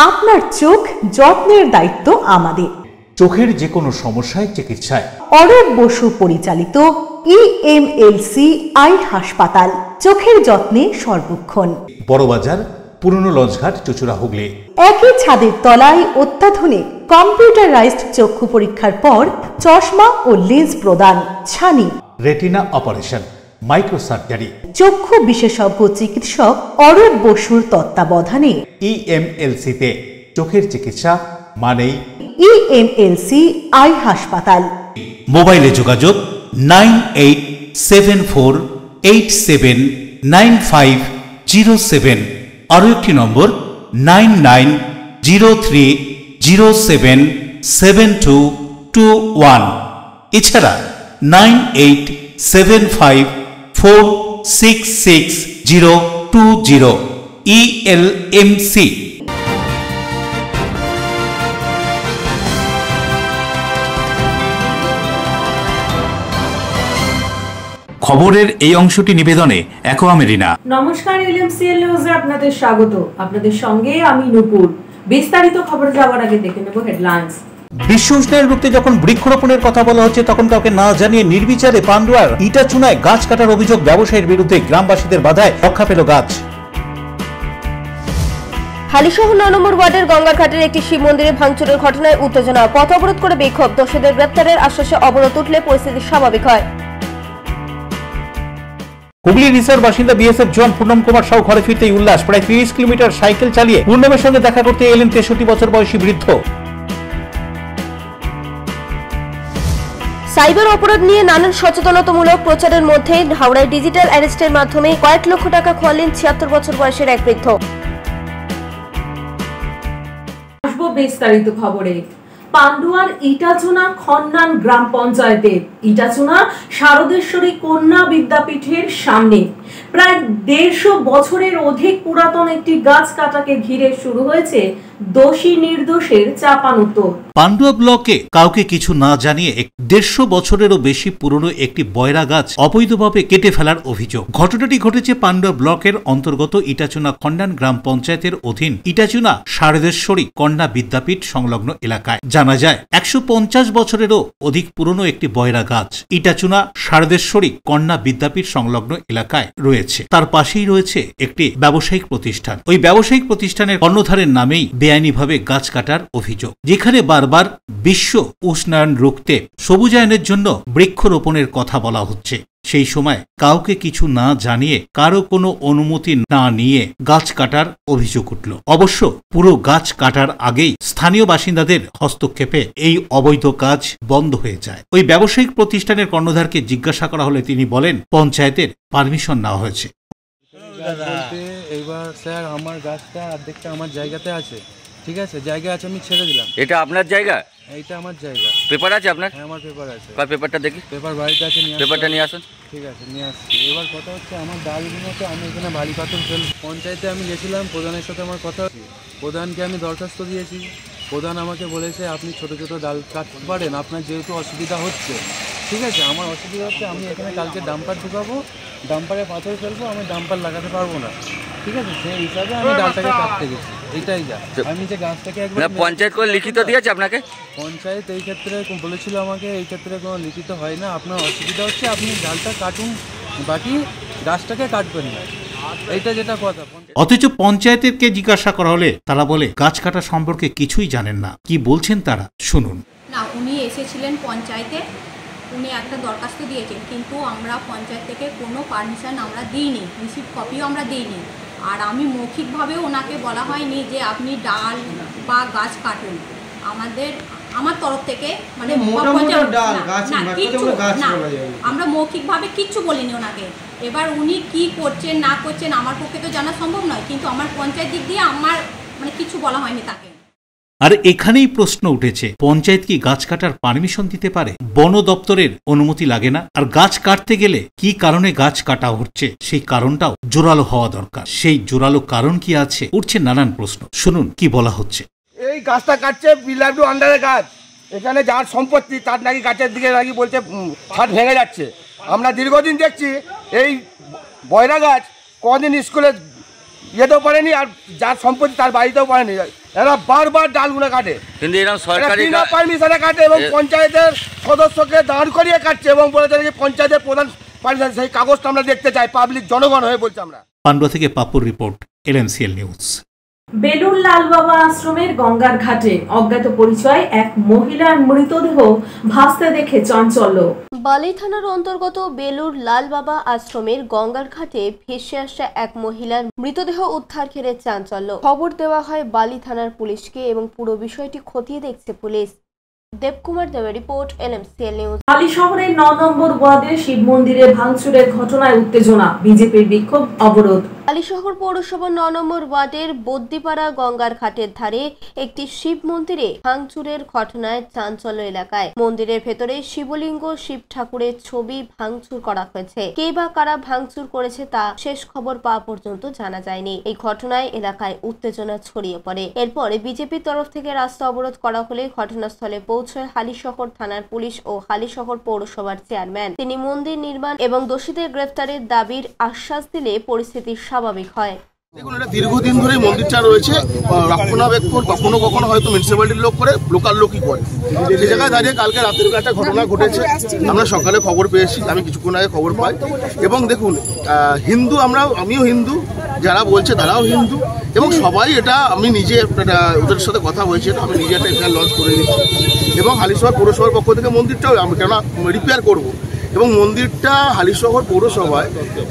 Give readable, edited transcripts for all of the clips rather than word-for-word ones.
আপনার চোখ যত্নের দায়িত্ব আমাদের। চোখের যে কোনো সমস্যায় চিকিৎসায় অরূপ বসু পরিচালিত EMLC আই হাসপাতাল, চোখের যত্নে সর্বক্ষণ। বড়বাজার, পুরনো লঞ্চঘাট, চুচুড়া, হুগলি। একই ছাদের তলায় অত্যাধুনিক কম্পিউটারাইজড চক্ষু পরীক্ষার পর চশমা ও লেন্স প্রদান, ছানি, রেটিনা অপারেশন, মাইক্রোসার্জারি। চক্ষু বিশেষজ্ঞ চিকিৎসক অরূপ বসুর তত্ত্বাবধানে EMLC-তে চোখের চিকিৎসা মানেই EMLC আই হাসপাতাল। মোবাইলে যোগাযোগ 9874879507। আরও একটি নম্বর 9903077221। এছাড়া 9875466020। ELMC। খবরের এই অংশটি নিবেদনে অ্যাকোয়া মেরিনা। নমস্কার, এলএমসিএল নিউজে আপনাদের স্বাগত। আপনাদের সঙ্গে আমি নূপুর। বিস্তারিত খবরে যাওয়ার আগে দেখে নেব হেডলাইন্স। বিশ্ব উষ্ণায়ন রুখতে যখন বৃক্ষরোপণের কথা বলা হচ্ছে, তখন কাউকে না জানিয়ে নির্বিচারে পান্ডুয়ার ইটাচুনায় গাছ কাটার অভিযোগ ব্যবসায়ীর বিরুদ্ধে। গ্রামবাসীদের বাধায় রক্ষা পেল গাছ। হালিশহর 9 নম্বর ওয়ার্ডের গঙ্গাঘাটের একটি শিব মন্দিরে ভাঙচুরের ঘটনায় উত্তেজনা। পথ অবরোধ করে বিক্ষোভ। দোষীদের গ্রেপ্তারের আশ্বাসে অবরোধ উঠলে পরিস্থিতি স্বাভাবিক হয়। হুগলি রিসার বাসিন্দা বিএসএফ জওয়ান পূর্ণম কুমার সাউ ঘরে ফিরতেই উল্লাস। প্রায় 30 কিলোমিটার সাইকেল চালিয়ে পূর্ণমের সঙ্গে দেখা করতে এলেন 63 বছর বয়সী বৃদ্ধ। সাইবার অপরাধ নিয়ে নানান সচেতনতামূলক প্রচারের মধ্যে হাওড়ায় ডিজিটাল অ্যারেস্টের মাধ্যমে কয়েক লক্ষ টাকা খোয়ালেন 76 বছর বয়সের এক বৃদ্ধ। আসবো বিস্তারিত খবরে। পান্ডুয়ার ইটাচুনা খন্নান গ্রাম পঞ্চায়েতের ইটাচুনা শারদেশ্বরী কন্যা বিদ্যাপীঠের সামনে প্রায় 150 বছরের অধিক পুরাতন একটি গাছ কাটাকে ঘিরে শুরু হয়েছে দোষী নির্দোষের চাপানুতোর। পান্ডুয়া ব্লকে কাউকে কিছু না জানিয়ে 150 বছরেরও বেশি পুরনো একটি বয়রা গাছ অবৈধভাবে কেটে ফেলার অভিযোগ। ঘটনাটি ঘটেছে পান্ডুয়া ব্লকের অন্তর্গত ইটাচুনা খন্ডান গ্রাম পঞ্চায়েতের অধীন ইটাচুনা শারদেশ্বরী কন্যা বিদ্যাপীঠ সংলগ্ন এলাকায়। জানা যায় 150 বছরেরও অধিক পুরনো একটি বয়রা গাছ ইটাচুনা শারদেশ্বরী কন্যা বিদ্যাপীঠ সংলগ্ন এলাকায় রয়েছে। তার পাশেই রয়েছে একটি ব্যবসায়িক প্রতিষ্ঠান। ওই ব্যবসায়িক প্রতিষ্ঠানের কর্ণধারের নামেই বেআইনিভাবে গাছ কাটার অভিযোগ, যেখানে বারবার বিশ্ব উষ্ণায়ন রুখতে সবুজায়নের জন্য বৃক্ষরোপণের কথা বলা হচ্ছে। সেই সময় কাউকে কিছু না জানিয়ে, কারো কোনো অনুমতি না নিয়ে গাছ কাটার অভিযোগ উঠল। অবশ্য পুরো গাছ কাটার আগেই স্থানীয় বাসিন্দাদের হস্তক্ষেপে এই অবৈধ কাজ বন্ধ হয়ে যায়। ওই ব্যবসায়িক প্রতিষ্ঠানের কর্ণধারকে জিজ্ঞাসা করা হলে তিনি বলেন, পঞ্চায়েতের পারমিশন নেওয়া হয়েছে। এবার স্যার, আমার গাছটা অর্ধেকটা আমার জায়গাতে আছে, ঠিক আছে, জায়গা আছে, আমি ছেড়ে দিলাম। এটা আপনার জায়গা? এইটা আমার জায়গা। পেপার আছে আপনার? হ্যাঁ, আমার পেপার আছে। পেপারটা দেখি। পেপার বাড়িতে আছে, পেপারটা নিয়ে আসুন। ঠিক আছে, নিয়ে আসছি। এবার কথা হচ্ছে, আমার ডালগুলোতে আমি এখানে বালি পাথর ফেল। পঞ্চায়েতে আমি গেছিলাম, প্রধানের সাথে আমার কথা হচ্ছে, প্রধানকে আমি দরখাস্ত দিয়েছি। প্রধান আমাকে বলেছে আপনি ছোট ছোট ডাল কাটতে পারেন, আপনার যেহেতু অসুবিধা হচ্ছে। ঠিক আছে, আমার অসুবিধা হচ্ছে, আমি এখানে কালকে ডাম্পার ঢুকাবো, ডাম্পারে পাথর ফেলবো, আমি ডাম্পার লাগাতে পারবো না। ঠিক আছে, সেই হিসাবে আমি ডালটাকে কাটতে গেছি। এটাই যা। আমি যে গাছটাকে একবার পঞ্চায়েত করে লিখিত দিয়েছে আপনাকে? পঞ্চায়েত এই ক্ষেত্রে বলেছিল আমাকে, এই ক্ষেত্রে কোনো লিখিত হয় না, আপনার অসুবিধা হচ্ছে, আপনি ডালটা কাটুন, বাকি গাছটাকে কাটবেন না, এইটা যেটা কথা। অথচ পঞ্চায়েতেরকে জিজ্ঞাসা করা হলে তারা বলে গাছ কাটা সম্পর্কে কিছুই জানেন না। কি বলছেন তারা, শুনুন। না, উনি এসেছিলেন পঞ্চায়েতে, উনি একটা দরখাস্ত দিয়েছেন, কিন্তু আমরা পঞ্চায়েত থেকে কোনো পারমিশন আমরা দিইনি, রিসিপ্ট কপিও আমরা দিইনি। আর আমি মৌখিকভাবেও ওনাকে বলা হয়নি যে আপনি ডাল বা গাছ কাটুন। আমার তরফ থেকে মানে আমরা মৌখিকভাবে কিচ্ছু বলিনি ওনাকে। এবার উনি কি করছেন না করছেন আমার পক্ষে তো জানা সম্ভব নয়, কিন্তু আমার পঞ্চায়েত দিক দিয়ে আমার মানে কিছু বলা হয়নি তাকে। আর এখানেই প্রশ্ন উঠেছে, পঞ্চায়েত কি গাছ কাটার পারমিশন দিতে পারে? বন দপ্তরের অনুমতি লাগে না? আর গাছ কাটতে গেলে কি কারণে গাছ কাটা হচ্ছে সেই কারণটাও জোরালো হওয়া দরকার। সেই জোরালো কারণ কি আছে? উঠছে নানান প্রশ্ন। শুনুন কি বলা হচ্ছে। এই গাছটা কাটছে বিল্লাডু আন্ডারে গাছ, এখানে যার সম্পত্তি তার নাকি গাছের দিকে নাকি বলছে ছাদ ভেঙে যাচ্ছে। আমরা দীর্ঘদিন দেখছি এই বয়রা গাছ কদিন স্কুলে ইয়েতেও পারেনি, আর যার সম্পত্তি তার বাড়িতেও পারেনি। এরা বারবার ডালগুলো কাটে, কিন্তু এরকম সরকারি পারমিশনে কাটে এবং পঞ্চায়েতের সদস্যকে দাঁড় করিয়ে কাটছে এবং বলেছে যে পঞ্চায়েতের প্রধান পারমিশন, সেই কাগজটা আমরা দেখতে চাই, পাবলিক জনগণ হয়ে বলছে আমরা। পান্ডুয়া থেকে পাপুর রিপোর্ট, LMCL নিউজ। বেলুর লাল বাবা আশ্রমের গঙ্গার ঘাটে অজ্ঞাত পরিচয় এক মহিলার মৃতদেহ ভাসতে দেখে চাঞ্চল্য। বালি থানার অন্তর্গত বেলুর লাল বাবা আশ্রমের গঙ্গার ঘাটে ভেসে আসা এক মহিলার মৃতদেহ উদ্ধার ঘিরে চাঞ্চল্য। খবর দেওয়া হয় বালি থানার পুলিশকে এবং পুরো বিষয়টি খতিয়ে দেখছে পুলিশ। দেবকুমার দেবের রিপোর্ট, LMCL নিউজ। বালি শহরের 9 নম্বর ওয়ার্ডে শিব মন্দিরে ভাঙচুরের ঘটনায় উত্তেজনা, বিজেপির বিক্ষোভ অবরোধ। বালিশহর পৌরসভার 9 নম্বর ওয়ার্ডের বদ্দিপাড়া গঙ্গার ঘাটের ধারে একটি শিব মন্দিরে ভাঙচুরের ঘটনায় চাঞ্চল্য এলাকায়। মন্দিরের ভেতরে শিবলিঙ্গ, শিব ঠাকুরের ছবি ভাঙচুর করা হয়েছে। কে বা কারা ভাঙচুর করেছে তা শেষ খবর পাওয়া পর্যন্ত জানা যায়নি। এই ঘটনায় এলাকায় উত্তেজনা ছড়িয়ে পড়ে। এরপরে বিজেপির তরফ থেকে রাস্তা অবরোধ করা হলে ঘটনাস্থলে পৌঁছয় হালিশহর থানার পুলিশ ও হালিশহর পৌরসভার চেয়ারম্যান। তিনি মন্দির নির্মাণ এবং দোষীদের গ্রেফতারের দাবির আশ্বাস দিলে পরিস্থিতি স্বাভাবিক হয়। দেখুন, এটা দীর্ঘদিন ধরে মন্দিরটা রয়েছে, রক্ষণাবেক্ষণ কখনো কখনো হয়তো মিউনিসিপ্যালিটির লোক করে, লোকাল লোকই করে। সেই জায়গায় দাঁড়িয়ে কালকে রাতের একটা ঘটনা ঘটেছে, আমরা সকালে খবর পেয়েছি, আমি কিছুক্ষণ আগে খবর পাই। এবং দেখুন, হিন্দু আমিও হিন্দু, যারা বলছে তারাও হিন্দু, এবং সবাই এটা আমি নিজে ওদের সাথে কথা হয়েছে, আমি নিজে একটা এফআইআর লঞ্চ করে দিচ্ছি এবং হালিশহর পৌরসভার পক্ষ থেকে মন্দিরটাও আমি কেন রিপেয়ার করবো। এবং মন্দিরটা হালিশহর পৌরসভায়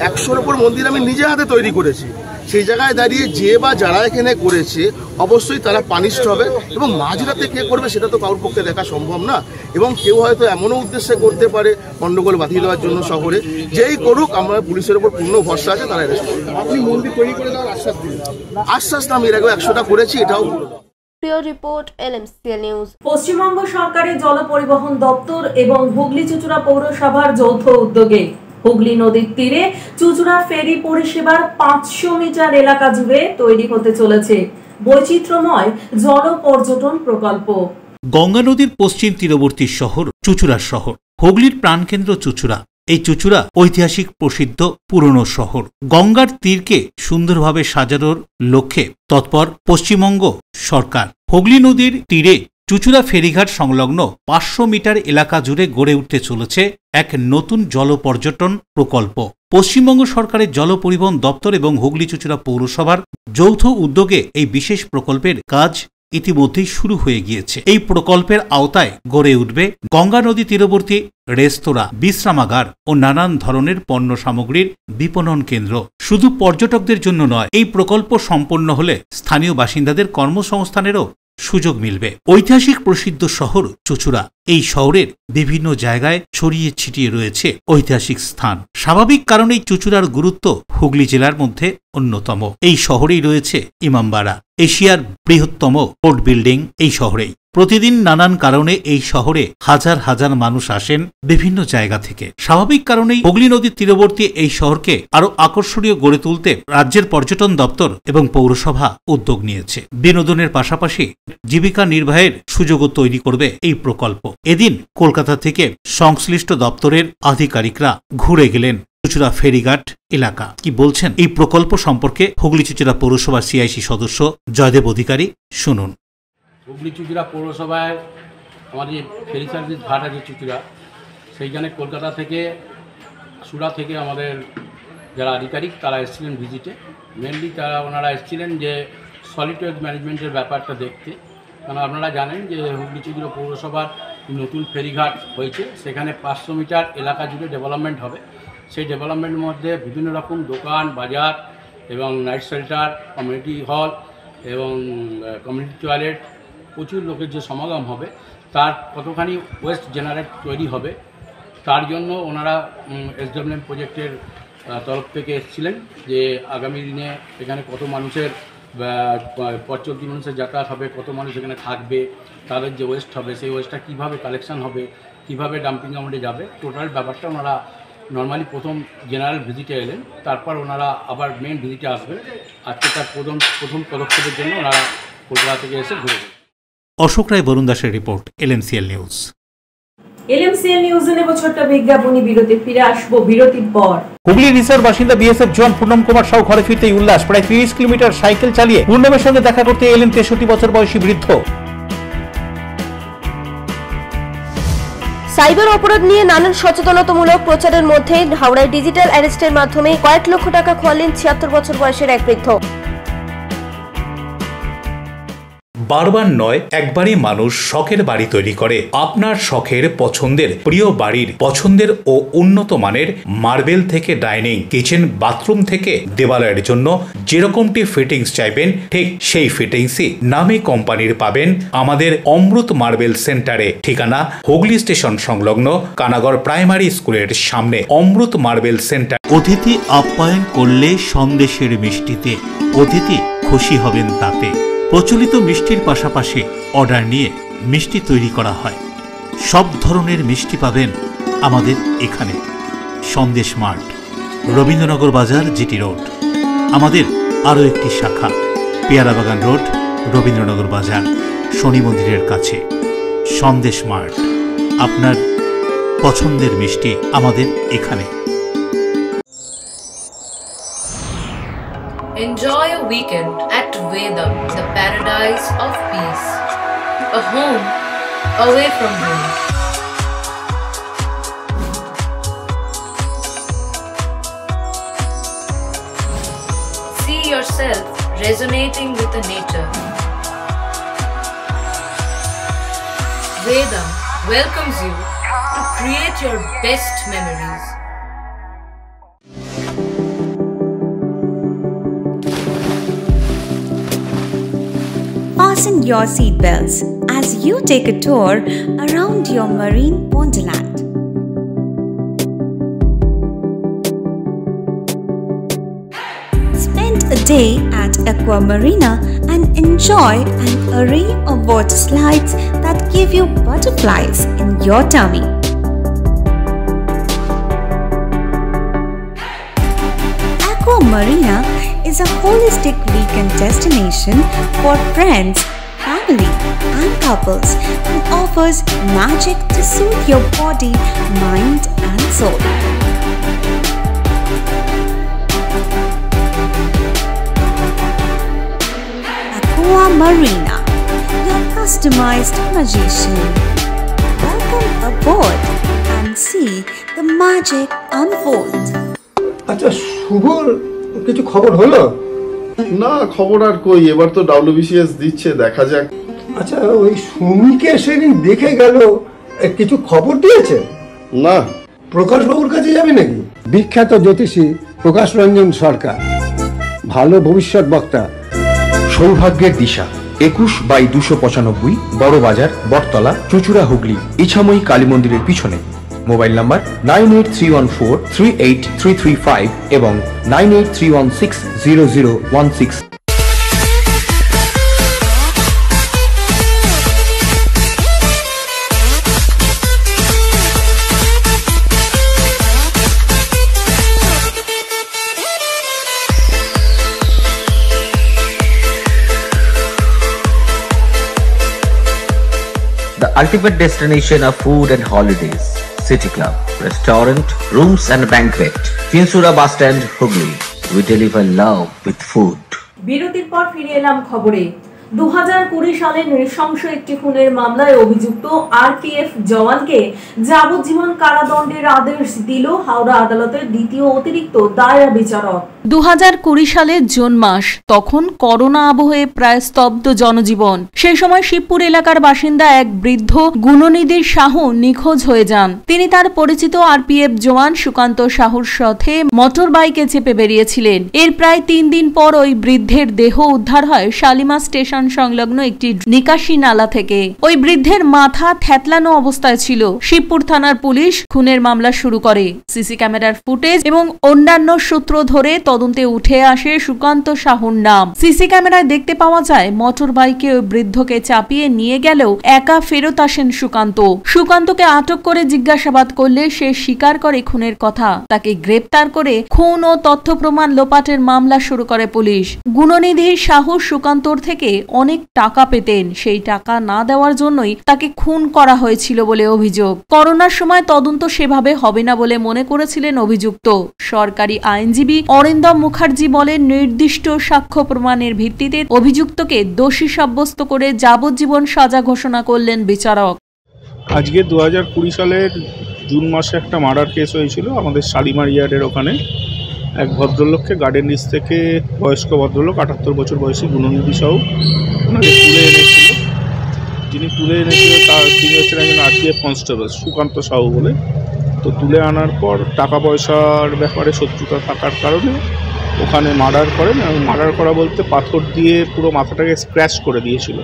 100-র উপর মন্দির আমি নিজে হাতে তৈরি করেছি। সেই জায়গায় দাঁড়িয়ে যে বা যারা এখানে করেছে অবশ্যই তারা পানিশড হবে, এবং মাঝরাতে কে করবে সেটা তো কারোর পক্ষে দেখা সম্ভব না। এবং কেউ হয়তো এমনও উদ্দেশ্যে করতে পারে গন্ডগোল বাঁধিয়ে দেওয়ার জন্য শহরে, যেই করুক আমরা পুলিশের উপর পূর্ণ ভরসা আছে, তারা অ্যারেস্ট করবে। আপনি মন্দির তৈরি করে দেওয়ার আশ্বাস দিলেন? আশ্বাস না, আমি এর আগে 100টা করেছি, এটাও করে দাও। Report, LMCL news. পশ্চিমবঙ্গ সরকারের জল পরিবহন দপ্তর এবং হুগলি চুঁচুড়া পৌরসভার যৌথ উদ্যোগে হুগলি নদীর তীরে চুঁচুড়া ফেরি পরিষেবার 500 মিটার এলাকা জুড়ে তৈরি হতে চলেছে বৈচিত্র্যময় জল পর্যটন প্রকল্প। গঙ্গা নদীর পশ্চিম তীরবর্তী শহর চুঁচুড়া শহর, হুগলির প্রাণকেন্দ্র চুঁচুড়া। এই চুঁচুড়া ঐতিহাসিক প্রসিদ্ধ পুরনো শহর। গঙ্গার তীরকে সুন্দরভাবে সাজানোর লক্ষ্যে তৎপর পশ্চিমবঙ্গ সরকার। হুগলি নদীর তীরে চুঁচুড়া ফেরিঘাট সংলগ্ন 500 মিটার এলাকা জুড়ে গড়ে উঠতে চলেছে এক নতুন জল পর্যটন প্রকল্প। পশ্চিমবঙ্গ সরকারের জল পরিবহন দপ্তর এবং হুগলি চুঁচুড়া পৌরসভার যৌথ উদ্যোগে এই বিশেষ প্রকল্পের কাজ ইতিমধ্যেই শুরু হয়ে গিয়েছে। এই প্রকল্পের আওতায় গড়ে উঠবে গঙ্গা নদী তীরবর্তী রেস্তোরাঁ, বিশ্রামাগার ও নানান ধরনের পণ্য সামগ্রীর বিপণন কেন্দ্র। শুধু পর্যটকদের জন্য নয়, এই প্রকল্প সম্পন্ন হলে স্থানীয় বাসিন্দাদের কর্মসংস্থানেরও সুযোগ মিলবে। ঐতিহাসিক প্রসিদ্ধ শহর চুঁচুড়া, এই শহরের বিভিন্ন জায়গায় ছড়িয়ে ছিটিয়ে রয়েছে ঐতিহাসিক স্থান। স্বাভাবিক কারণেই চুঁচুড়ার গুরুত্ব হুগলি জেলার মধ্যে অন্যতম। এই শহরেই রয়েছে ইমামবাড়া, এশিয়ার বৃহত্তম কোর্ট বিল্ডিং এই শহরেই। প্রতিদিন নানান কারণে এই শহরে হাজার হাজার মানুষ আসেন বিভিন্ন জায়গা থেকে। স্বাভাবিক কারণেই হুগলি নদীর তীরবর্তী এই শহরকে আরো আকর্ষণীয় গড়ে তুলতে রাজ্যের পর্যটন দপ্তর এবং পৌরসভা উদ্যোগ নিয়েছে। বিনোদনের পাশাপাশি জীবিকা নির্বাহের সুযোগও তৈরি করবে এই প্রকল্প। এদিন কলকাতা থেকে সংশ্লিষ্ট দপ্তরের আধিকারিকরা ঘুরে গেলেন চুঁচুড়া ফেরিঘাট এলাকা। কি বলছেন এই প্রকল্প সম্পর্কে হুগলি চুঁচুড়া পৌরসভার CIC সদস্য জয়দেব অধিকারী, শুনুন। হুগলি চুঁচুড়া পৌরসভায় আমাদের ফেরি সার্ভিস ঘাট আছে চুঁচুড়া, সেইখানে কলকাতা থেকে সুরা থেকে আমাদের যারা আধিকারিক তারা এসেছিলেন ভিজিটে। মেনলি ওনারা এসেছিলেন যে সলিড ওয়েস্ট ম্যানেজমেন্টের ব্যাপারটা দেখতে। কারণ আপনারা জানেন যে হুগলি চুঁচুড়া পৌরসভার নতুন ফেরিঘাট হয়েছে, সেখানে 500 মিটার এলাকা জুড়ে ডেভেলপমেন্ট হবে। সেই ডেভেলপমেন্টের মধ্যে বিভিন্ন রকম দোকান, বাজার এবং নাইট শেল্টার, কমিউনিটি হল এবং কমিউনিটি টয়লেট, প্রচুর লোকের যে সমাগম হবে তার কতখানি ওয়েস্ট জেনারেট তৈরি হবে, তার জন্য ওনারা SWM প্রজেক্টের তরফ থেকে এসেছিলেন যে আগামী দিনে এখানে কত মানুষের পথচলতি মানুষের যাতায়াত হবে, কত মানুষ এখানে থাকবে, তাদের যে ওয়েস্ট হবে সেই ওয়েস্টটা কীভাবে কালেকশন হবে, কীভাবে ডাম্পিং গ্রাউন্ডে যাবে, টোটাল ব্যাপারটা ওনারা নর্মালি প্রথম জেনারেল ভিজিটে এলেন। তারপর ওনারা আবার মেন ভিজিটে আসবেন। আজকে তার প্রথম পদক্ষেপের জন্য ওনারা কলকাতা থেকে এসে ঘুরে। অশোক রায় বরুণ দাসের রিপোর্ট, LMCL নিউজ। এলএমসিএল নিউজে নেব ছোট্ট বিজ্ঞাপনী বিরতি, ফিরে আসবো বিরতির পর। হুগলি রিসার বাসিন্দা বিএসএফ জওয়ান পূর্ণম কুমার সাউ ঘরে ফিরতেই উল্লাস। প্রায় 30 কিলোমিটার সাইকেল চালিয়ে পূর্ণমের সঙ্গে দেখা করতে এলেন 63 বছর বয়সী বৃদ্ধ। সাইবার অপরাধ নিয়ে নানান সচেতনতামূলক প্রচারের মধ্যে হাওড়ায় ডিজিটাল অ্যারেস্টের মাধ্যমে কয়েক লক্ষ টাকা খোয়ালেন 76 বছর বয়সের এক বৃদ্ধ। বারবার নয়, একবারই মানুষ শখের বাড়ি তৈরি করে। আপনার শখের পছন্দের প্রিয় বাড়ির পছন্দের ও উন্নত মানের মার্বেল থেকে ডাইনিং, কিচেন, বাথরুম থেকে দেওয়ালের জন্য যেরকমটি ফিটিংস চাইবেন ঠিক সেই ফিটিংসই নামী কোম্পানির পাবেন আমাদের অমৃত মার্বেল সেন্টারে। ঠিকানা হুগলি স্টেশন সংলগ্ন কানাগড় প্রাইমারি স্কুলের সামনে অমৃত মার্বেল সেন্টার। অতিথি আপ্যায়ন করলে সন্দেশের মিষ্টিতে অতিথি খুশি হবেন তাতে। প্রচলিত মিষ্টির পাশাপাশি অর্ডার নিয়ে মিষ্টি তৈরি করা হয়। সব ধরনের মিষ্টি পাবেন আমাদের এখানে। সন্দেশ মার্ট, রবীন্দ্রনগর বাজার, জিটি রোড। আমাদের আরও একটি শাখা পেয়ারাবাগান রোড, রবীন্দ্রনগর বাজার, শনি মন্দিরের কাছে। সন্দেশ মার্ট, আপনার পছন্দের মিষ্টি আমাদের এখানে। Enjoy a weekend at Vedam, the paradise of peace. A home away from home. See yourself resonating with the nature. Vedam welcomes you to create your best memories. Fasten your seatbelts as you take a tour around your marine wonderland. Spend a day at Aqua Marina and enjoy an array of water slides that give you butterflies in your tummy. Aqua Marina is a holistic weekend destination for friends, family and couples and offers magic to soothe your body, mind and soul. Aqua Marina, your customized magician. Welcome aboard and see the magic unfold. আচ্ছা শুভর কিছু খবর হলো? না, খবর আর কই, এবার তো WBCS দিচ্ছে, দেখা যাক। আচ্ছা ওই সুমিকে সেদিন দেখে গেল, কিছু খবর দিয়েছে? না। প্রকাশ বাবুর কাছে যাবে নাকি? বিখ্যাত জ্যোতিষী প্রকাশ রঞ্জন সরকার, ভালো ভবিষ্যৎ বক্তা। সৌভাগ্যের দিশা 21/295 বড় বাজার, বটতলা, চুচুড়া, হুগলি, ইছাময়ী কালী মন্দিরের পিছনে। মোবাইল নাম্বার 9831438335 এবং 9831600016। The ultimate destination of food and holidays. City Club, restaurant, rooms and banquet. Finsura Bus Stand, Hugli. We deliver love with food. বিরতির পর ফিরে এলাম খবরে। 2020 সালে নৃশংস একটি খুনের মামলায় অভিযুক্ত আরপিএফ জওয়ানকে যাবজ্জীবন কারাদণ্ডের আদেশ দিল হাওড়া আদালতের দ্বিতীয় অতিরিক্ত দায়রা বিচারক। 2020 সালের জুন মাস, তখন করোনা আবহে প্রায় স্তব্ধ জনজীবন। সেই সময় শিবপুর এলাকার বাসিন্দা এক বৃদ্ধ গুণনিধি সাহু নিখোঁজ হয়ে যান। তিনি তার পরিচিত আরপিএফ জওয়ান সুকান্ত সাহুর সাথে মোটর বাইকে চেপে বেরিয়েছিলেন। এর প্রায় 3 দিন পর ওই বৃদ্ধের দেহ উদ্ধার হয় শালিমা স্টেশন সংলগ্ন একটি নিকাশি নালা থেকে। ওই বৃদ্ধের মাথা থ্যাতলানো অবস্থায় ছিল। শিবপুর থানার পুলিশ খুনের মামলা শুরু করে। সিসি ক্যামেরার ফুটেজ এবং অন্যান্য সূত্র ধরে তদন্তে উঠে আসে সুকান্ত সাহুর নাম। সিসি ক্যামেরায় দেখতে পাওয়া যায় মোটর বাইকে ওই বৃদ্ধকে চাপিয়ে নিয়ে গেলেও একা ফেরত আসেন সুকান্ত। সুকান্তকে আটক করে জিজ্ঞাসাবাদ করলে সে স্বীকার করে খুনের কথা। তাকে গ্রেপ্তার করে খুন ও তথ্য প্রমাণ লোপাটের মামলা শুরু করে পুলিশ। গুণনিধি সাহু সুকান্তর থেকে অনেক টাকা পেতেন, সেই টাকা না দেওয়ার জন্যই তাকে খুন করা হয়েছিল বলে অভিযোগ। করোনার সময় তদন্ত সেভাবে হবে না বলে মনে করেছিলেন অভিযুক্ত। সরকারি আইনজীবী অরিন্দম মুখার্জি বলেন, নির্দিষ্ট সাক্ষ্য প্রমাণের ভিত্তিতে অভিযুক্তকে দোষী সাব্যস্ত করে যাবজ্জীবন সাজা ঘোষণা করলেন বিচারক। আজকে 2020 সালের জুন মাসে একটা মার্ডার কেস হয়েছিল আমাদের শালিমার ইয়ার্ডের ওখানে। এক ভদ্রলোককে গার্ডেন রিচ থেকে বয়স্ক ভদ্রলোক 78 বছর বয়সী গুণনিধি সাহু ওনাকে তুলে এনেছিল। যিনি তুলে এনেছিল তিনি হচ্ছেন একজন RPF কনস্টেবল সুকান্ত সাহু বলে। তো তুলে আনার পর টাকা পয়সার ব্যাপারে শত্রুতা থাকার কারণে ওখানে মার্ডার করেন, এবং মার্ডার করা বলতে পাথর দিয়ে পুরো মাথাটাকে স্ক্র্যাচ করে দিয়েছিল,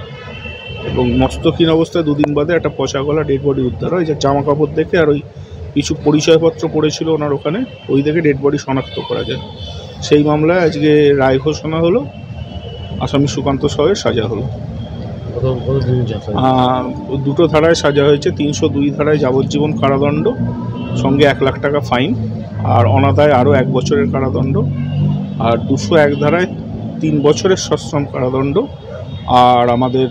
এবং মস্তহীন অবস্থায় 2 দিন বাদে একটা পচা গলা ডেড বডি উদ্ধার হয়। যে জামা কাপড় দেখে আর ওই কিছু পরিচয়পত্র পড়েছিল ওনার ওখানে, ওই দেখে ডেড বডি শনাক্ত করা যায়। সেই মামলায় আজকে রায় ঘোষণা হলো, আসামি সুকান্ত সাহের সাজা হলো। দুটো ধারায় সাজা হয়েছে। 302 ধারায় যাবজ্জীবন কারাদণ্ড, সঙ্গে 1 লাখ টাকা ফাইন, আর অনাদায়ে আরও 1 বছরের কারাদণ্ড, আর 201 ধারায় 3 বছরের সশ্রম কারাদণ্ড, আর আমাদের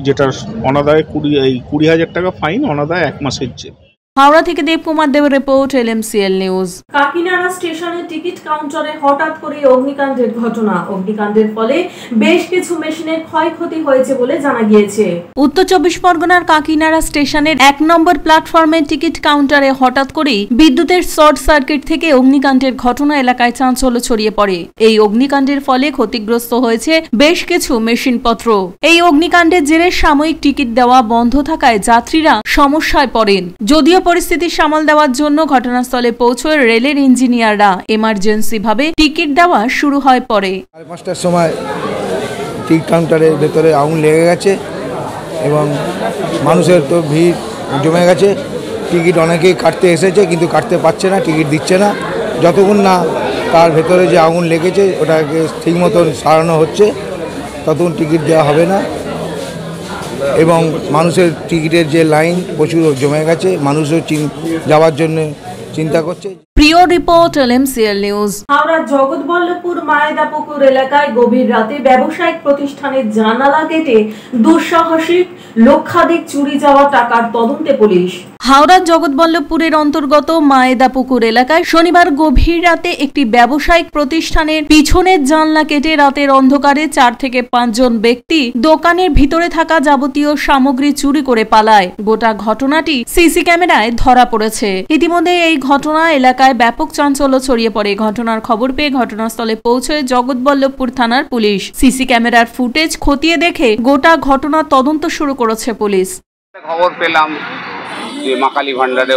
যেটা অনাদায়ে 20,000 টাকা ফাইন, অনাদায়ে 1 মাসের জেল। হাওড়া থেকে দেবকুমার দেবের রিপোর্ট, LMCL নিউজ। কাকিনাড়া স্টেশনের টিকিট কাউন্টারে হঠাৎ করে অগ্নিকাণ্ডের ঘটনা। অগ্নিকাণ্ডের ফলে বেশ কিছু মেশিনের ক্ষয়ক্ষতি হয়েছে বলে জানা গিয়েছে। উত্তর 24 পরগনার কাকিনাড়া স্টেশনের 1 নম্বর প্ল্যাটফর্মের টিকিট কাউন্টারে হঠাৎ করেই বিদ্যুতের শর্ট সার্কিট থেকে অগ্নিকাণ্ডের ঘটনা এলাকায় চাঞ্চল্য ছড়িয়ে পড়ে। এই অগ্নিকাণ্ডের ফলে ক্ষতিগ্রস্ত হয়েছে বেশ কিছু মেশিনপত্র। এই অগ্নিকাণ্ডের জেরে সাময়িক টিকিট দেওয়া বন্ধ থাকায় যাত্রীরা সমস্যায় পড়েন। যদিও পরিস্থিতি সামাল দেওয়ার জন্য ঘটনাস্থলে পৌঁছয় রেলের ইঞ্জিনিয়াররা। এমার্জেন্সি ভাবে টিকিট দেওয়া শুরু হয় পরে। 5টার সময় টিকিট কাউন্টারের ভেতরে আগুন লেগে গেছে এবং মানুষের তো ভিড় জমে গেছে। টিকিট অনেকেই কাটতে এসেছে কিন্তু কাটতে পারছে না, টিকিট দিচ্ছে না। যতক্ষণ না তার ভেতরে যে আগুন লেগেছে ওটাকে ঠিক মতন সারানো হচ্ছে ততক্ষণ টিকিট দেওয়া হবে না। এবং মানুষের টিকিটের যে লাইন প্রচুর জমে গেছে, মানুষও যাওয়ার জন্য চিন্তা করছে। প্রিয় report, LMCL news. Howrah Jagatballavpur Mayedapukur এলাকায় গভীর রাতে ব্যবসায়িক প্রতিষ্ঠানের জানালা কেটে দুঃসাহসিক লক্ষাধিক চুরি যাওয়া টাকার তদন্তে পুলিশ। হাওড়ার জগৎবল্লভপুরের অন্তর্গত মায়েদাপুকুর এলাকায় শনিবার গভীর রাতে একটি ব্যবসায়িক প্রতিষ্ঠানের পিছনের জানলা কেটে রাতের অন্ধকারে 4 থেকে 5 জন ব্যক্তি দোকানের ভিতরে থাকা যাবতীয় সামগ্রী চুরি করে পালায়। গোটা ঘটনাটি সিসি ক্যামেরায় ধরা পড়েছে। ইতিমধ্যে এই ঘটনা এলাকায় ব্যাপক চাঞ্চল্য ছড়িয়ে পড়ে। ঘটনার খবর পেয়ে ঘটনাস্থলে পৌঁছয় জগৎবল্লভপুর থানার পুলিশ। সিসি ক্যামেরার ফুটেজ খতিয়ে দেখে গোটা ঘটনার তদন্ত শুরু করেছে পুলিশ। খবর পেলাম যে মা কালী ভান্ডারে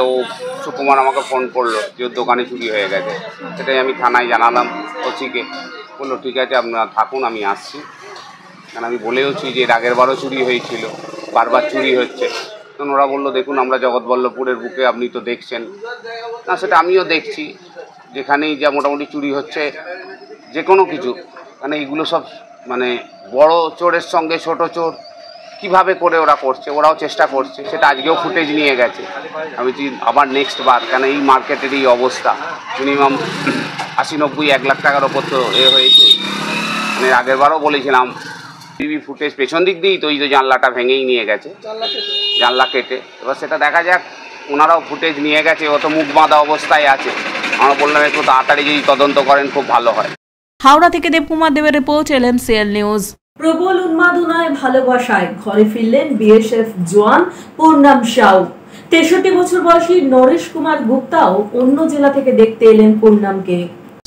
সুকুমার আমাকে ফোন করলো যে ওর দোকানে চুরি হয়ে গেছে। সেটাই আমি থানায় জানালাম। ওসিকে বললো ঠিক আছে আপনারা থাকুন, আমি আসছি। কারণ আমি বলেওছি যে এর আগের বারও চুরি হয়েছিল, বারবার চুরি হচ্ছে। তখন ওরা বললো দেখুন আমরা জগৎবল্লভপুরের বুকে, আপনি তো দেখছেন না। সেটা আমিও দেখছি, যেখানেই যা মোটামুটি চুরি হচ্ছে যে কোনো কিছু, মানে এইগুলো সব মানে বড় চোরের সঙ্গে ছোট চোর কীভাবে করে ওরা করছে, ওরাও চেষ্টা করছে। সেটা আজকেও ফুটেজ নিয়ে গেছে। আমি আবার নেক্সট বার, কেন এই মার্কেটের এই অবস্থা, মিনিমাম 80-90-1 লাখ টাকার ওপর তো হয়েছে। মানে আগের বারও বলেছিলাম টিভি ফুটেজ পেছন দিক দিয়েই তো এই যে জানলাটা ভেঙেই নিয়ে গেছে, জানলা কেটে। এবার সেটা দেখা যাক, ওনারাও ফুটেজ নিয়ে গেছে, অত মুখ বাঁধা অবস্থায় আছে। আমরা বললাম একটু তাড়াতাড়ি যদি তদন্ত করেন খুব ভালো হয়। হাওড়া থেকে দেবকুমার দেবের রিপোর্ট, LMCL নিউজ। প্রবল উন্মাদনায় ভালোবাসায় ঘরে ফিরলেন BSF জওয়ান পূর্ণাম সাউ। 63 বছর বয়সী নরেশ কুমার গুপ্তাও অন্য জেলা থেকে দেখতে এলেন পূর্ণামকে।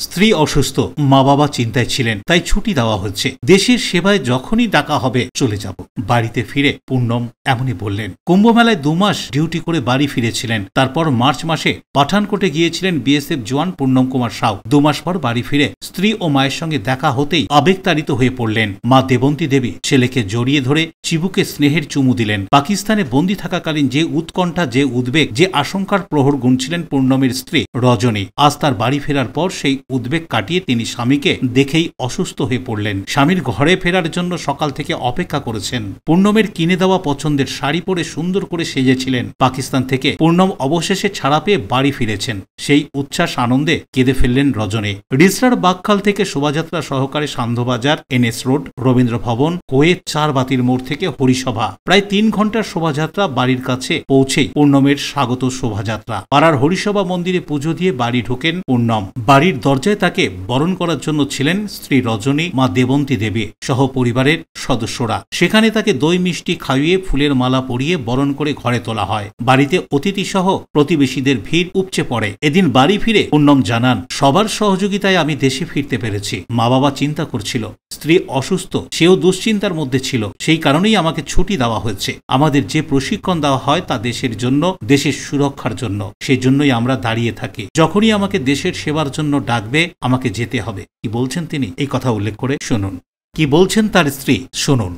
স্ত্রী অসুস্থ, মা বাবা চিন্তায় ছিলেন, তাই ছুটি দেওয়া হচ্ছে। দেশের সেবায় যখনই ডাকা হবে চলে যাব। বাড়িতে ফিরে পূর্ণম এমনই বললেন। কুম্ভ মেলায় 2 মাস ডিউটি করে বাড়ি ফিরেছিলেন। তারপর মার্চ মাসে পাঠানকোটে গিয়েছিলেন BSF জওয়ান পূর্ণম কুমার সাউ। 2 মাস পর বাড়ি ফিরে স্ত্রী ও মায়ের সঙ্গে দেখা হতেই আবেগতাড়িত হয়ে পড়লেন। মা দেবন্তী দেবী ছেলেকে জড়িয়ে ধরে চিবুকে স্নেহের চুমু দিলেন। পাকিস্তানে বন্দী থাকাকালীন যে উৎকণ্ঠা, যে উদ্বেগ, যে আশঙ্কার প্রহর গুনছিলেন পূর্ণমের স্ত্রী রজনী, আজ তার বাড়ি ফেরার পর সেই উদ্বেগ কাটিয়ে তিনি স্বামীকে দেখেই অসুস্থ হয়ে পড়লেন। স্বামীর ঘরে ফেরার জন্য সকাল থেকে অপেক্ষা করেছেন। পূর্ণমের কিনে দেওয়া পছন্দের শাড়ি পরে সুন্দর করে সেজেছিলেন। পাকিস্তান থেকে পূর্ণম অবশেষে ছাড়া পেয়ে বাড়ি ফিরেছেন। সেই উচ্ছ্বাস আনন্দে কেঁদে ফেললেন রজনী। রিসরার বাকখাল থেকে শোভাযাত্রা সহকারে সান্ধ্যবাজার, NS রোড, রবীন্দ্র ভবন হয়ে চারবাতির মোড় থেকে হরিসভা, প্রায় 3 ঘন্টার শোভাযাত্রা বাড়ির কাছে পৌঁছেই পূর্ণমের স্বাগত শোভাযাত্রা। পাড়ার হরিসভা মন্দিরে পুজো দিয়ে বাড়ি ঢোকেন পূর্ণম। বাড়ির দরজায় তাকে বরণ করার জন্য ছিলেন স্ত্রী রজনী, মা দেবন্তী দেবী সহ পরিবারের সদস্যরা। সেখানে তাকে দই মিষ্টি খাইয়ে ফুলের মালা পরিয়ে বরণ করে ঘরে তোলা হয়। বাড়িতে অতিথি সহ প্রতিবেশীদের ভিড় উপচে পড়ে। এদিন বাড়ি ফিরে পূর্ণম জানান, সবার সহযোগিতায় আমি দেশে ফিরতে পেরেছি। মা বাবা চিন্তা করছিল, স্ত্রী অসুস্থ, সেও দুশ্চিন্তার মধ্যে ছিল, সেই কারণেই আমাকে ছুটি দেওয়া হয়েছে। আমাদের যে প্রশিক্ষণ দেওয়া হয় তা দেশের জন্য, দেশের সুরক্ষার জন্য, সেই জন্যই আমরা দাঁড়িয়ে থাকি। যখনই আমাকে দেশের সেবার জন্য ডাকবে আমাকে যেতে হবে। কি বলছেন তিনি, এই কথা উল্লেখ করে শুনুন। কি বলছেন তার স্ত্রী, শুনুন।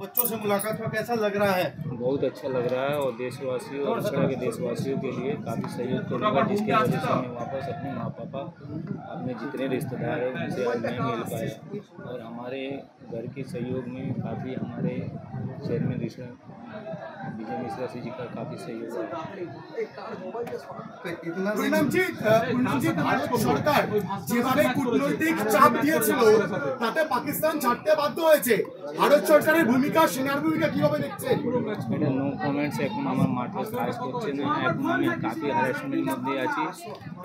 बच्चों से मुलाकात हुआ, कैसा लग रहा है? बहुत अच्छा लग रहा है और देशवासियों और इस तरह के देशवासियों के लिए काफ़ी सहयोग करूँगा, जिसकी वजह से मैं वापस अपने माँ पापा, अपने जितने रिश्तेदार हैं उनसे आज मैं मिल पाया। और हमारे घर के सहयोग में काफ़ी हमारे चेयरमैन विजय मिश्रा जी का काफ़ी सहयोग है। ভারত সরকার যেভাবে কূটনৈতিক চাপ দিয়েছিল তাতে পাকিস্তান ছাড়তে বাধ্য হয়েছে, ভারত সরকারের ভূমিকা, সেনার ভূমিকা কিভাবে দেখছেন? এটা নো কমেন্টস, এখন আমার মাঠে কাজ করছে না, এখন আমি কাফি হ্যারাসমেন্টের মধ্যে আছি,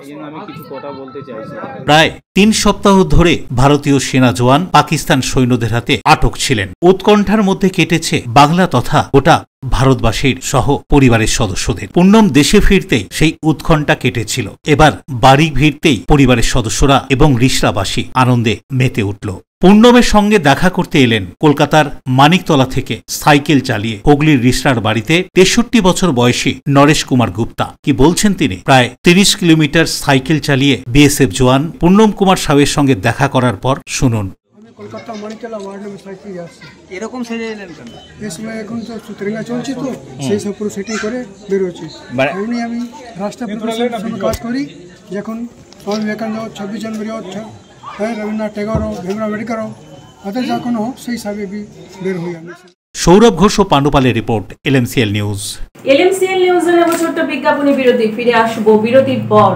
এই জন্য আমি কিছু কথা বলতে চাইছি। প্রায় 3 সপ্তাহ ধরে ভারতীয় সেনা জওয়ান পাকিস্তান সৈন্যদের হাতে আটক ছিলেন। উৎকণ্ঠার মধ্যে কেটেছে বাংলা তথা গোটা ভারতবাসীর সহ পরিবারের সদস্যদের। পূর্ণম দেশে ফিরতেই সেই উৎকণ্ঠা কেটেছিল। এবার বাড়ি ফিরতেই পরিবারের সদস্যরা এবং রিসরাবাসী আনন্দে মেতে উঠল। পূর্ণমের সঙ্গে দেখা করতে এলেন কলকাতার মানিকতলা থেকে সাইকেল চালিয়ে হুগলির রিসরার বাড়িতে 63 বছর বয়সী নরেশ কুমার গুপ্তা। কি বলছেন তিনি, প্রায় 30 কিলোমিটার সাইকেল চালিয়ে BSF জওয়ান পূর্ণম কুমার সাহেবের সঙ্গে দেখা করার পর শুনুন। Kolkata Maniktala ward number cycle আসছে। এরকম সেজে এলেন কেন? এই সময় এখন তো সুতরেঙ্গা চলছে, তো সেই সব পুরো সেটিং করে বেরোচ্ছি। এমনি আমি রাস্তা সঙ্গে কাজ করি, যখন স্বামী বিবেকানন্দ, 26 জানুয়ারি হোক, রবীন্দ্রনাথ টেগোর হোক, ভীমরাও আম্বেদকর হোক, তাদের যা কোনো হোক, সেই হিসাবে বের হই আমি। সৌরভ ঘোষ ও পাণ্ডুপালের রিপোর্ট, LMCL নিউজ। LMCL নিউজের নেব ছোট্ট বিজ্ঞাপনী বিরতি, ফিরে আসবো বিরতির পর।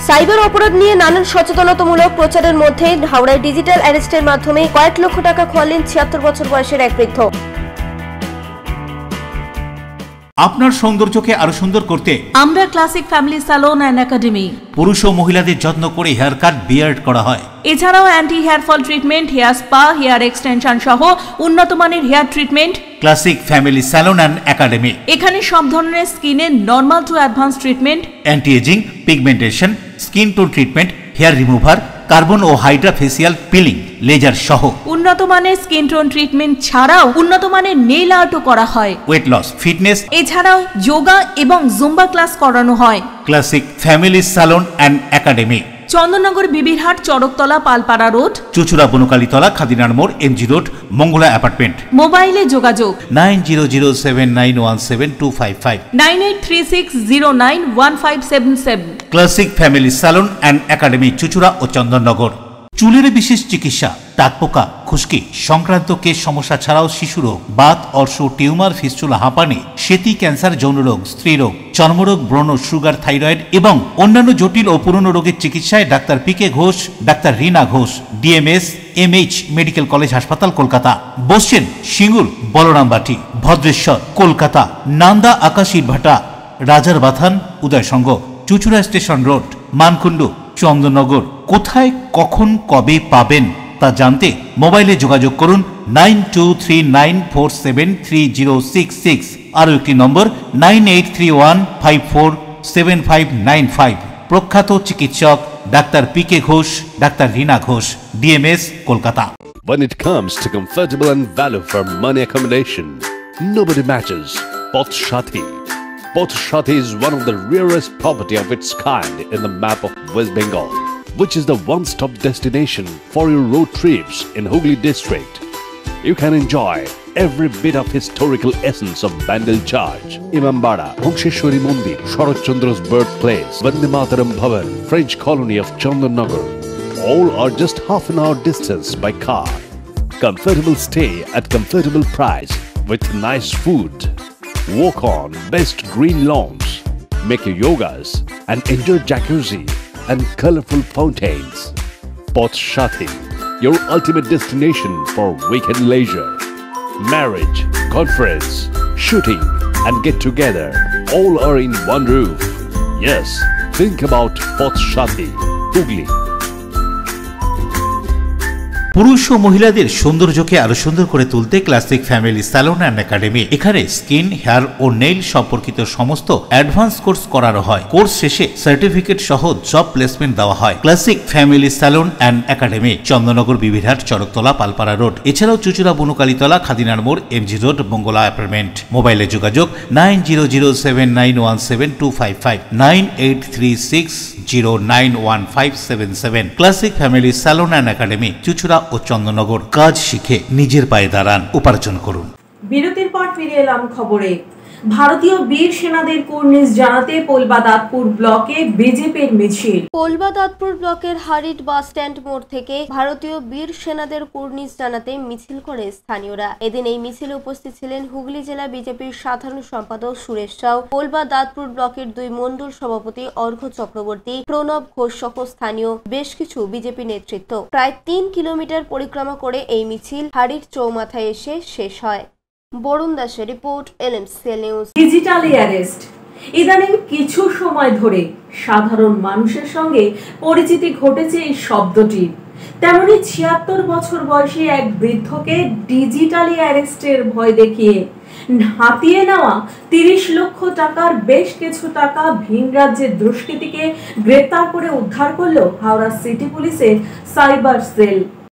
সাইবার অপরাধ নিয়ে নানান সচেতনতামূলক প্রচারের মধ্যে হাওড়ায় ডিজিটাল অ্যারেস্টের মাধ্যমে কয়েক লক্ষ টাকা খোয়ালেন 76 বছর বয়সের এক বৃদ্ধ। আপনার সৌন্দর্যকে আরো সুন্দর করতে আমরা classic family salon and academy. পুরুষ ও মহিলাদের যত্ন করে হেয়ার কাট, বিয়ার্ড করা হয়। এছাড়াও anti hair fall treatment, hair spa, hair extension সহ উন্নত মানের hair treatment. Classic family salon and academy. এখানে সব ধরনের স্কিনের normal to advance treatment, anti ageing, pigmentation, skin tone treatment, hair remover, carbon ও হাইড্রা ফেসিয়াল পিলিং, লেজার সহ উন্নত মানের স্কিন টোন ট্রিটমেন্ট ছাড়াও উন্নত মানের নেইল আর্টও করা হয়। ওয়েট লস, ফিটনেস, এছাড়াও যোগা এবং জুম্বা ক্লাস করানো হয়। Classic family salon and academy, Chandannagar, Bibirhat, Charaktala, Palpara road, Chuchura, Bonkalitala, খাদিনার মোড়, MG রোড, মঙ্গলা অ্যাপার্টমেন্ট। মোবাইলে যোগাযোগ 9007917255, 9836091577। Classic family salon and academy, Chuchura ও চন্দননগর। চুলের বিশেষ চিকিৎসা, টাকপোকা, খুশকি সংক্রান্ত কেশ সমস্যা ছাড়াও শিশু রোগ, বাত, অর্শ, টিউমার, ফিস্টুলা, হাঁপানি, সেতি, ক্যান্সার, যৌন রোগ, স্ত্রী রোগ, চর্মরোগ, ব্রণ, সুগার, থাইরয়েড এবং অন্যান্য জটিল ও পুরনো রোগের চিকিৎসায় doctor PK Ghosh, doctor Rina Ghosh, DMS MH medical college হাসপাতাল, কলকাতা। বসছেন সিঙ্গুর, বলরামবাটি, ভদ্রেশ্বর, কলকাতা, নান্দা, আকাশ ইটভাটা, রাজার বাথান, উদয়সঙ্গ, চুচুড়া স্টেশন রোড, মানকুণ্ডু, চন্দননগর। কোথায়, কখন, কবে পাবেন তা জানতে মোবাইলে যোগাযোগ করুন 9239473066। আরও একটি নম্বর 9831547595। প্রখ্যাত চিকিৎসক doctor PK Ghosh, doctor Rina Ghosh, DMS, Kolkata. When it comes to comfortable and value for money accommodation, nobody matches Pothshathi. Pothshathi is one of the rarest property of its kind in the map of West Bengal, which is the one-stop destination for your road trips in Hooghly district. You can enjoy every bit of historical essence of Bandel Church, Imambara, Bhongsheshwari Mandir, Sharat Chandra's birthplace, Vande Mataram Bhavan, French colony of Chandanagar, All are just half an hour distance by car. Comfortable stay at comfortable price with nice food. Walk on best green lawns. Make your yogas and enjoy jacuzzi and colorful fountains. Poth Shathi, your ultimate destination for weekend leisure. Marriage, conference, shooting and get together all are in one roof. Yes, think about Poth Shathi, Hugli. পুরুষ ও মহিলাদের সৌন্দর্যকে আরো সুন্দর করে তুলতে classic family salon and academy. এখানে skin, hair ও nail সম্পর্কিত সমস্ত অ্যাডভান্স কোর্স করানো হয়। কোর্স শেষে সার্টিফিকেট সহ জব প্লেসমেন্ট দেওয়া হয়। Classic family salon and academy, Chandannagar, Bibirhat, Charaktala, Palpara road. এছাড়াও চুচুড়া, বনুকালীতলা, খাদিনার মোড়, এমজি রোড, মঙ্গলা অ্যাপার্টমেন্ট। মোবাইলে যোগাযোগ 9007917255 9836091577। Classic family salon and academy, Chuchura ও চন্দননগর। কাজ শিখে নিজের পায়ে দাঁড়ান, উপার্জন করুন। বিরতির পর ফিরে এলাম খবরে। ভারতীয় বীর সেনাদের কুর্নিশ জানাতে পোলবাদাতপুর ব্লকে বিজেপির মিছিল। পোলবাদাতপুর ব্লকের হারিট বাস স্ট্যান্ড মোড় থেকে ভারতীয় বীর সেনাদের কুর্নিশ জানাতে মিছিল করে স্থানীয়রা। এদিন এই মিছিলে উপস্থিত ছিলেন হুগলি জেলা বিজেপির সাধারণ সম্পাদক সুরেশ সাউ, পোলবাদাতপুর ব্লকের 2 মণ্ডল সভাপতি অর্ঘ্য চক্রবর্তী, প্রণব ঘোষ সহ স্থানীয় বেশ কিছু বিজেপি নেতৃত্ব। প্রায় 3 কিলোমিটার পরিক্রমা করে এই মিছিল হারিট চৌমাথায় এসে শেষ হয়। বরুণ দাসের report, LMCL news. Digitally arrest. ইদানিং কিছু সময় ধরে সাধারণ মানুষের সঙ্গে পরিচিতি ঘটেছে এই শব্দটির। তেমনি 76 বছর বয়সী এক বৃদ্ধকে ডিজিটালি অ্যারেস্টের ভয় দেখিয়ে হাতিয়ে নেওয়া 30 লক্ষ টাকার বেশ কিছু টাকা ভিন রাজ্যের দুষ্কৃতীকে গ্রেপ্তার করে উদ্ধার করল হাওড়া সিটি পুলিশের সাইবার সেল।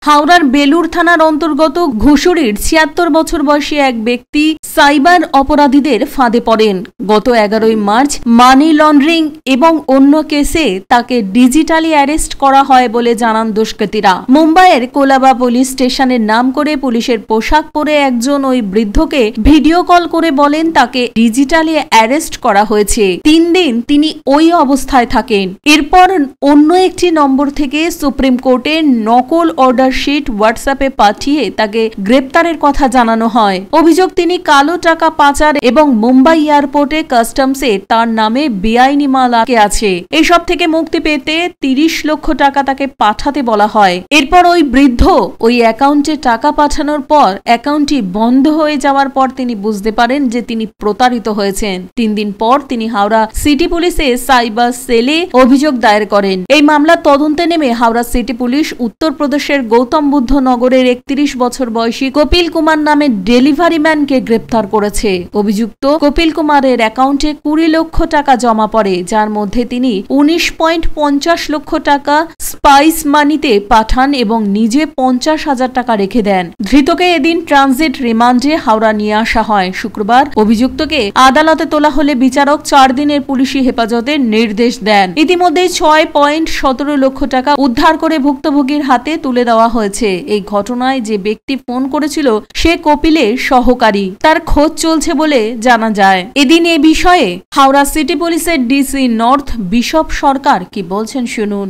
হাওড়ার বেলুর থানার অন্তর্গত ঘুষুরির 76 বছর বয়সী এক ব্যক্তি সাইবার অপরাধীদের ফাঁদে পড়েন। গত 11 মার্চ মানি লন্ডারিং এবং অন্য কেসে তাকে ডিজিটালি অ্যারেস্ট করা হয় বলে জানান দুষ্কৃতীরা। মুম্বাইয়ের কোলাবা পুলিশ স্টেশনের নাম করে পুলিশের পোশাক পরে একজন ওই বৃদ্ধকে ভিডিও কল করে বলেন তাকে ডিজিটালি অ্যারেস্ট করা হয়েছে। 3 দিন তিনি ওই অবস্থায় থাকেন। এরপর অন্য একটি নম্বর থেকে সুপ্রিম কোর্টের নকল অর্ডার শিট হোয়াটসঅ্যাপে পাঠিয়ে তাকে গ্রেপ্তারের কথা জানানো হয়। অভিযোগ, তিনি কালো টাকা পাচার এবং মুম্বাই এয়ারপোর্টে কাস্টমসে তার নামে বেআইনি মাল আটকে আছে। এসব থেকে মুক্তি পেতে 30 লক্ষ টাকা তাকে পাঠাতে বলা হয়। এরপর ওই বৃদ্ধ ওই অ্যাকাউন্টে টাকা পাঠানোর পর অ্যাকাউন্টটি বন্ধ হয়ে যাওয়ার পর তিনি বুঝতে পারেন যে তিনি প্রতারিত হয়েছেন। 3 দিন পর তিনি হাওড়া সিটি পুলিশে সাইবার সেলে অভিযোগ দায়ের করেন। এই মামলার তদন্তে নেমে হাওড়া সিটি পুলিশ উত্তরপ্রদেশের গৌতম বুদ্ধ নগরের 31 বছর বয়সী কপিল কুমার নামে ডেলিভারি ম্যানকে গ্রেপ্তার করেছে। অভিযুক্ত কপিল কুমারের অ্যাকাউন্টে 20 লক্ষ টাকা জমা পড়ে, যার মধ্যে তিনি 19.50 লক্ষ টাকা স্পাইস মানিতে পাঠান এবং নিজে 50,000 টাকা রেখে দেন। ধৃতকে এদিন ট্রানজিট রিমান্ডে হাওড়া নিয়ে আসা হয়। শুক্রবার অভিযুক্তকে আদালতে তোলা হলে বিচারক 4 দিনের পুলিশি হেফাজতের নির্দেশ দেন। ইতিমধ্যে 6.17 লক্ষ টাকা উদ্ধার করে ভুক্তভোগীর হাতে তুলে দেওয়া হয়েছে। এই ঘটনায় যে ব্যক্তি ফোন করেছিল সে কপিলের সহকারী, তার খোঁজ চলছে বলে জানা যায়। এদিন এ বিষয়ে হাওড়া সিটি পুলিশের ডিসি নর্থ বিশপ সরকার কি বলছেন শুনুন।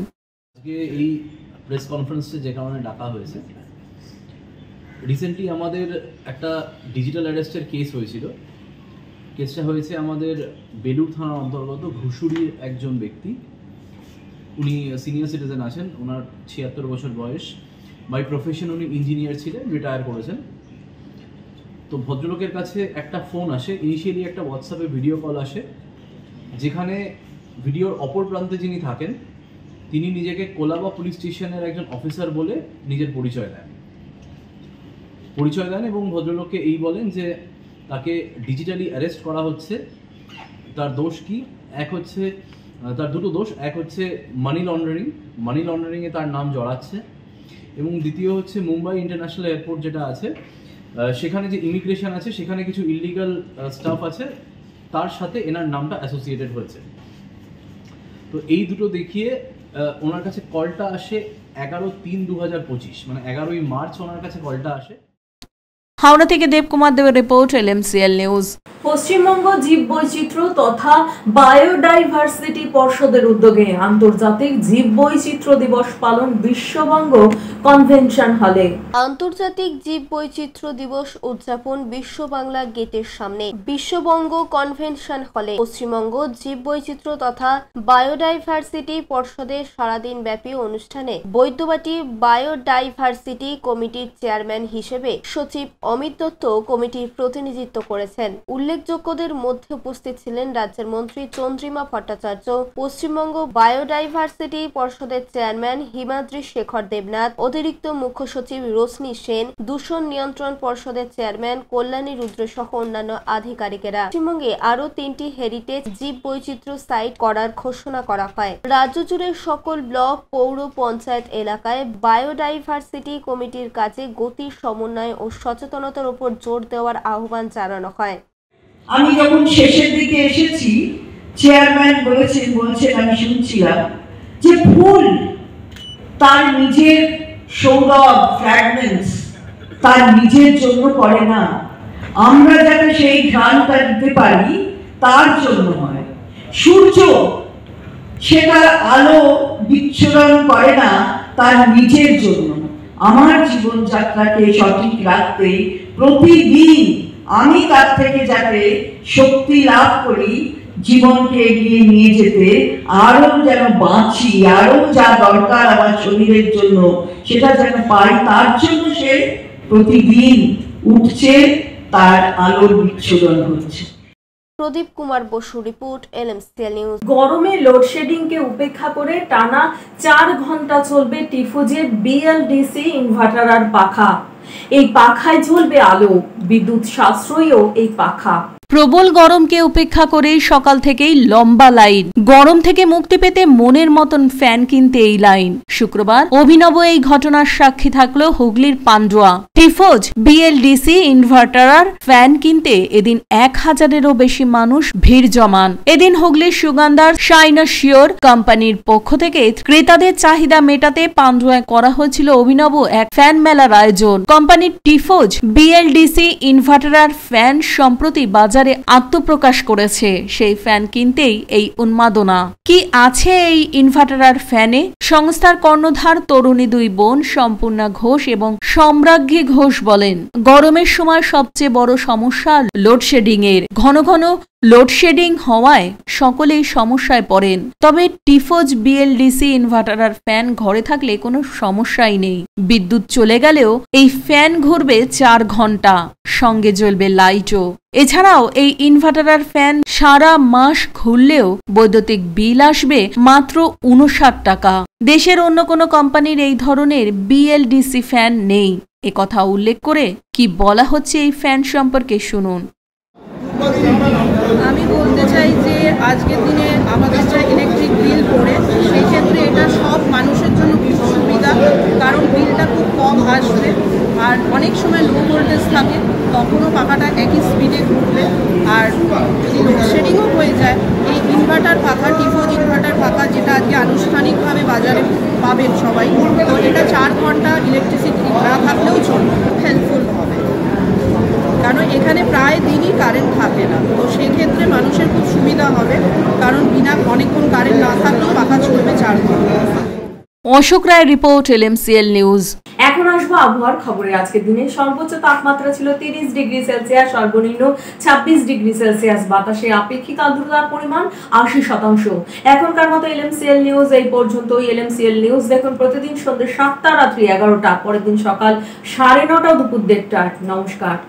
এই প্রেস কনফারেন্সে যে কারণে ডাকা হয়েছে, রিসেন্টলি আমাদের একটা ডিজিটাল অ্যারেস্টের কেস হয়েছিল। কেসটা হয়েছে আমাদের বেলুর থানার অন্তর্গত ঘুষুরির একজন ব্যক্তি। উনি সিনিয়র সিটিজেন আছেন, ওনার 76 বছর বয়স। বাই প্রফেশন উনি ইঞ্জিনিয়ার ছিলেন, রিটায়ার করেছেন। তো ভদ্রলোকের কাছে একটা ফোন আসে, ইনিশিয়ালি একটা হোয়াটসঅ্যাপে ভিডিও কল আসে, যেখানে ভিডিওর অপর প্রান্তে যিনি থাকেন তিনি নিজেকে কোলাবা পুলিশ স্টেশনের একজন অফিসার বলে নিজের পরিচয় দেন এবং ভদ্রলোককে এই বলেন যে তাকে ডিজিটালি অ্যারেস্ট করা হচ্ছে। তার দোষ কি? এক হচ্ছে তার দুটো দোষ, এক হচ্ছে মানি লন্ডারিংয়ে তার নাম জড়াচ্ছে, এবং দ্বিতীয় হচ্ছে মুম্বাই ইন্টারন্যাশনাল এয়ারপোর্ট যেটা আছে সেখানে যে ইমিগ্রেশন আছে সেখানে কিছু ইলিগাল স্টাফ আছে, তার সাথে এনার নামটা অ্যাসোসিয়েটেড হয়েছে। তো এই দুটো দেখিয়ে ওনার কাছে কলটা আসে 11/3/2025, মানে 11ই মার্চ ওনার কাছে কলটা আসে। হাওড়া থেকে দেবকুমার দেবের রিপোর্ট, LMCL নিউজ। পশ্চিমবঙ্গ জীব বৈচিত্র্য তথা বায়োডাইভার্সিটি পর্ষদের উদ্যোগে আন্তর্জাতিক জীব বৈচিত্র্য দিবস পালন বিশ্ববঙ্গ কনভেনশন হলে। আন্তর্জাতিক জীব বৈচিত্র্য দিবস উদযাপন বিশ্ব বাংলা গেটের সামনে বিশ্ববঙ্গ কনভেনশন হলে পশ্চিমবঙ্গ জীব বৈচিত্র্য তথা বায়োডাইভার্সিটি পর্ষদের সারাদিন ব্যাপী অনুষ্ঠানে বৈদ্যবাটি বায়োডাইভার্সিটি কমিটির চেয়ারম্যান হিসেবে সচিব অমিত দত্ত কমিটির প্রতিনিধিত্ব করেছেন। উল্লেখযোগ্যদের মধ্যে উপস্থিত ছিলেন রাজ্যের মন্ত্রী চন্দ্রিমা ভট্টাচার্য, পশ্চিমবঙ্গ বায়োডাইভার্সিটি পর্ষদের চেয়ারম্যান হিমাদ্রি শেখর দেবনাথ, অতিরিক্ত মুখ্য সচিব রোশনি সেন, দূষণ নিয়ন্ত্রণ পর্ষদের চেয়ারম্যান কল্যাণী রুদ্র সহ অন্যান্য আধিকারিকেরা। পশ্চিমবঙ্গে আরো 3টি হেরিটেজ জীব বৈচিত্র্য সাইট করার ঘোষণা করা হয়। রাজ্য জুড়ে সকল ব্লক, পৌর পঞ্চায়েত এলাকায় বায়োডাইভার্সিটি কমিটির কাজে গতি, সমন্বয় ও সচেতনতার উপর জোর দেওয়ার আহ্বান জানানো হয়। আমি যখন শেষের দিকে এসেছি, চেয়ারম্যান বলছেন আমি শুনছিলাম যে ফুল তার নিজের সৌরভ ফ্র্যাগমেন্টস তার নিজের জন্য করে না, আমরা যাতে সেই ঘ্রাণটা দিতে পারি তার জন্য হয়। সূর্য সে তার আলো বিচ্ছুরণ করে না তার নিজের জন্য। আমার জীবনযাত্রাকে সঠিক রাখতে প্রতিদিন আমি তার থেকে যাতে শক্তি লাভ করি, জীবনকে এগিয়ে নিয়ে যেতে, আরো যেন বাঁচি, আরো যা দরকার আমার শরীরের জন্য সেটা যেন পাই, তার জন্য সে প্রতিদিন উঠছে, তার আলোর বিচ্ছুরণ হচ্ছে। Pradip Kumar Basu report, LMCL news. গরমে লোডশেডিং কে উপেক্ষা করে টানা 4 ঘন্টা চলবে টিফোজের BLDC ইনভার্টার আর পাখা। এই পাখায় জ্বলবে আলো, বিদ্যুৎ সাশ্রয়ীও এই পাখা। প্রবল গরমকে উপেক্ষা করে সকাল থেকেই লম্বা লাইন। গরম থেকে মুক্তি পেতে মনের মতন ফ্যান কিনতে এই লাইন। শুক্রবার অভিনব এই ঘটনার সাক্ষী থাকলো হুগলির পান্ডুয়া। টিফোজ BLDC ইনভার্টার আর ফ্যান কিনতে এদিন 1000-এরও বেশি মানুষ ভিড় জমান। এদিন হুগলির সুগান্ধার শাইনাশিওর কোম্পানির পক্ষ থেকে ক্রেতাদের চাহিদা মেটাতে পান্ডুয়ায় করা হয়েছিল অভিনব এক ফ্যান মেলার আয়োজন। কোম্পানির টিফোজ BLDC ইনভার্টার আর ফ্যান সম্প্রতি বাজারে আত্মপ্রকাশ করেছে। সেই ফ্যান কিনতেই এই উন্মাদনা। কি আছে এই ইনভার্টার আর ফ্যানে? সংস্থার কর্ণধার তরুণী 2 বোন সম্পূর্ণা ঘোষ এবং সম্রাজ্ঞী ঘোষ বলেন, গরমের সময় সবচেয়ে বড় সমস্যা লোডশেডিং এর। ঘন ঘন লোডশেডিং হওয়ায় সকলেই সমস্যায় পড়েন। তবে টিফোজ BLDC ইনভার্টার আর ফ্যান ঘরে থাকলে কোনো সমস্যাই নেই। বিদ্যুৎ চলে গেলেও এই ফ্যান ঘুরবে 4 ঘন্টা, সঙ্গে জ্বলবে লাইটও। এছাড়াও এই ইনভার্টার আর ফ্যান সারা মাস ঘুরলেও বৈদ্যুতিক বিল আসবে মাত্র 59 টাকা। দেশের অন্য কোনো কোম্পানির এই ধরনের BLDC ফ্যান নেই। একথা উল্লেখ করে কি বলা হচ্ছে এই ফ্যান সম্পর্কে শুনুন। আমি বলতে চাই যে আজকের দিনে আমাদের যা ইলেকট্রিক বিল পড়ে, সেই ক্ষেত্রে এটা সব মানুষের জন্য খুব সুবিধা, কারণ বিলটা খুব কম আসবে। আর অনেক সময় লো ভোল্টেজ থাকে, তখনও পাখাটা একই স্পিডে ঘুরবে। আর যদি লোডশেডিংও হয়ে যায়, এই ইনভার্টার পাখা, টিফোজ ইনভার্টার পাখা, যেটা আজকে আনুষ্ঠানিকভাবে বাজারে পাবেন সবাই, তো এটা 4 ঘন্টা ইলেকট্রিসিটি না থাকলেও চলবে, হেল্পফুল হবে। কারণ এখানে প্রায় দিনই কারেন্ট থাকে না, তো সেই ক্ষেত্রে মানুষের খুব সুবিধা হবে, কারণ বিনা অনেকক্ষণ কারেন্ট না থাকলেও পাখা চলবে 4 ঘন্টা। অশোক রায় রিপোর্ট, LMCL নিউজ। এখন আসবো আবহাওয়ার খবরে। আজকের দিনে সর্বোচ্চ তাপমাত্রা ছিল 30 ডিগ্রি সেলসিয়াস, সর্বনিম্ন 26 ডিগ্রি সেলসিয়াস। বাতাসে আপেক্ষিক আর্দ্রতার পরিমাণ 80%। এখনকার মতো LMCL নিউজ এই পর্যন্তই। LMCL নিউজ দেখুন প্রতিদিন সন্ধ্যে 7টা, রাত্রি 11টা, পরের দিন সকাল 9:30 দুপুর 1:30। নমস্কার।